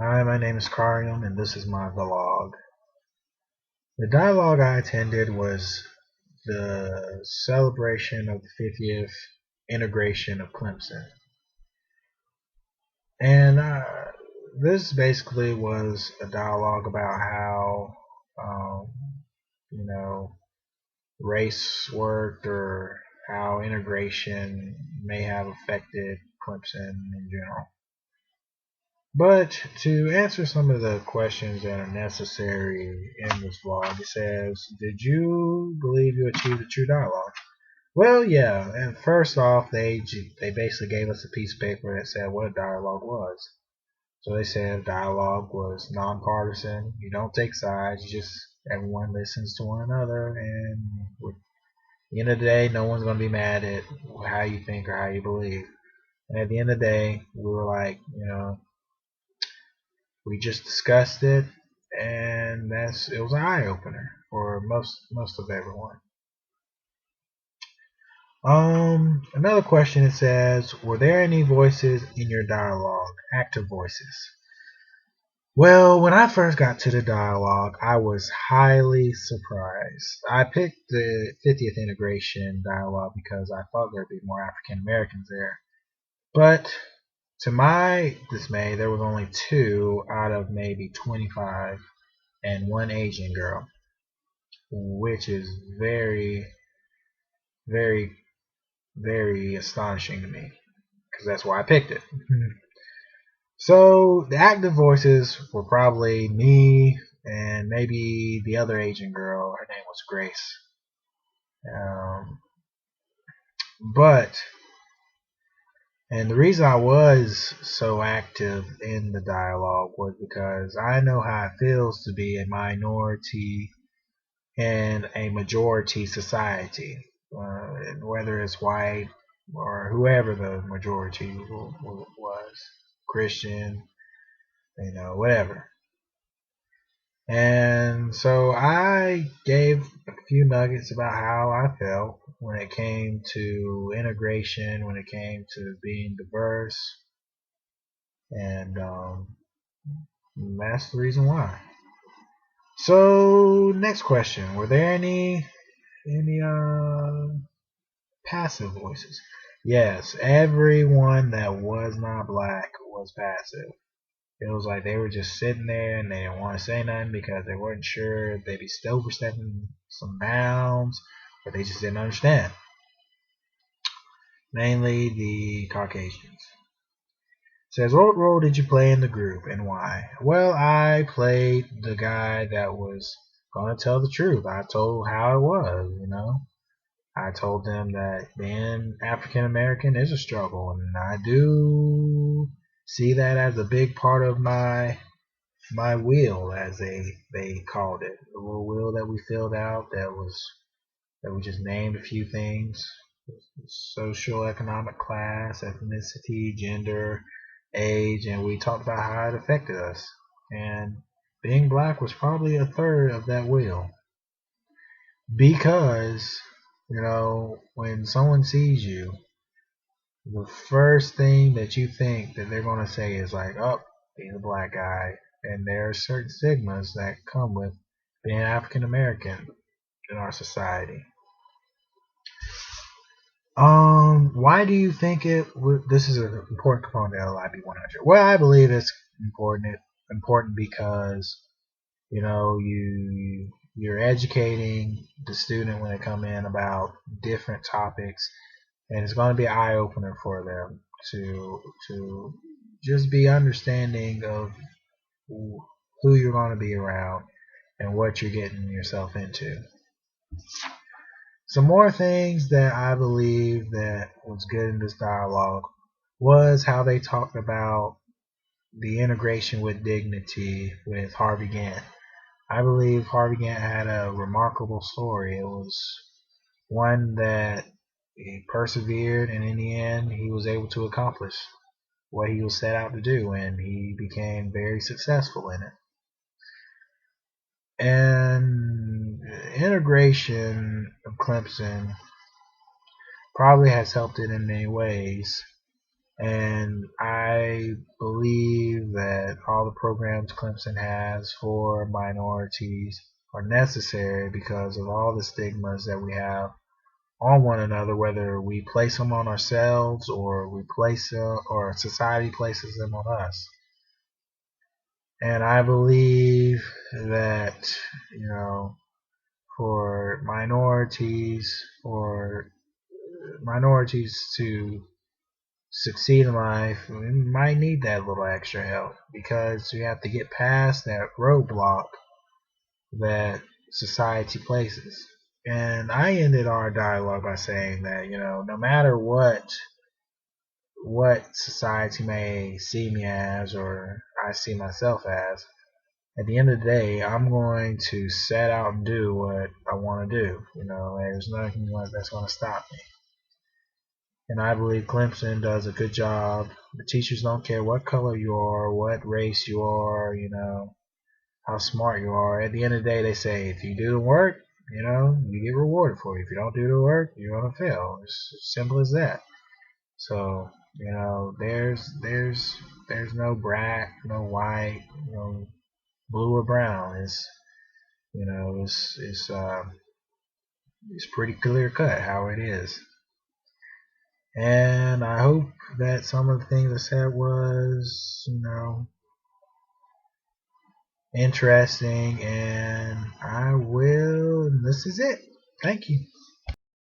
Hi, my name is Karium, and this is my vlog. The dialogue I attended was the celebration of the 50th integration of Clemson. And this basically was a dialogue about how, um, you know, race worked or how integration may have affected Clemson in general. But to answer some of the questions that are necessary in this vlog, it says, did you believe you achieved a true dialogue? Well, yeah. And first off, they basically gave us a piece of paper that said what a dialogue was. So they said dialogue was nonpartisan. You don't take sides. You just everyone listens to one another, and at the end of the day, no one's gonna be mad at how you think or how you believe. And at the end of the day, we were like, we just discussed it, and it was an eye opener for most of everyone. Another question, it says, were there any voices in your dialogue, active voices? Well, when I first got to the dialogue, I was highly surprised. I picked the 50th integration dialogue because I thought there'd be more African Americans there. But to my dismay, there was only two out of maybe 25 and one Asian girl, which is very, very, very astonishing to me because that's why I picked it. So the active voices were probably me and maybe the other Asian girl. Her name was Grace. Um, but and the reason I was so active in the dialogue was because I know how it feels to be a minority in a majority society, whether it's white or whoever the majority was, Christian, whatever. And so I gave a few nuggets about how I felt when it came to integration, when it came to being diverse, and that's the reason why. So next question: were there any passive voices? Yes, everyone that was not black was passive. It was like they were just sitting there and they didn't want to say nothing because they weren't sure if they'd be still overstepping some bounds, or they just didn't understand. Mainly the Caucasians. It says, what role did you play in the group and why? Well, I played the guy that was going to tell the truth. I told how it was. I told them that being African American is a struggle, and I do see that as a big part of my wheel, as they called it, the little wheel that we filled out that we just named a few things: social, economic class, ethnicity, gender, age, and we talked about how it affected us. And being black was probably a third of that wheel because when someone sees you, the first thing that you think that they're going to say is like, oh, he's a black guy. And there are certain stigmas that come with being African American in our society. Why do you think this is an important component of LIB 100? Well, I believe it's important because you're educating the student when they come in about different topics, and it's going to be an eye opener for them to just be understanding of who you're going to be around and what you're getting yourself into. Some more things that I believe that was good in this dialogue was how they talked about the integration with dignity with Harvey Gantt. I believe Harvey Gantt had a remarkable story. It was one that he persevered, and in the end, he was able to accomplish what he was set out to do, and he became very successful in it. And integration of Clemson probably has helped it in many ways. And I believe that all the programs Clemson has for minorities are necessary because of all the stigmas that we have on one another, whether we place them on ourselves or we place them, or society places them on us. And I believe that, for minorities to succeed in life, we might need that little extra help because we have to get past that roadblock that society places. And I ended our dialogue by saying that, no matter what society may see me as or I see myself as, at the end of the day, I'm going to set out and do what I want to do. There's nothing that's going to stop me. And I believe Clemson does a good job. The teachers don't care what color you are, what race you are, how smart you are. At the end of the day, they say if you do the work, you get rewarded for it. If you don't do the work, you're gonna fail. It's as simple as that. So, there's no black, no white, blue or brown. It's pretty clear cut how it is. And I hope that some of the things I said was, interesting. And this is it. Thank you.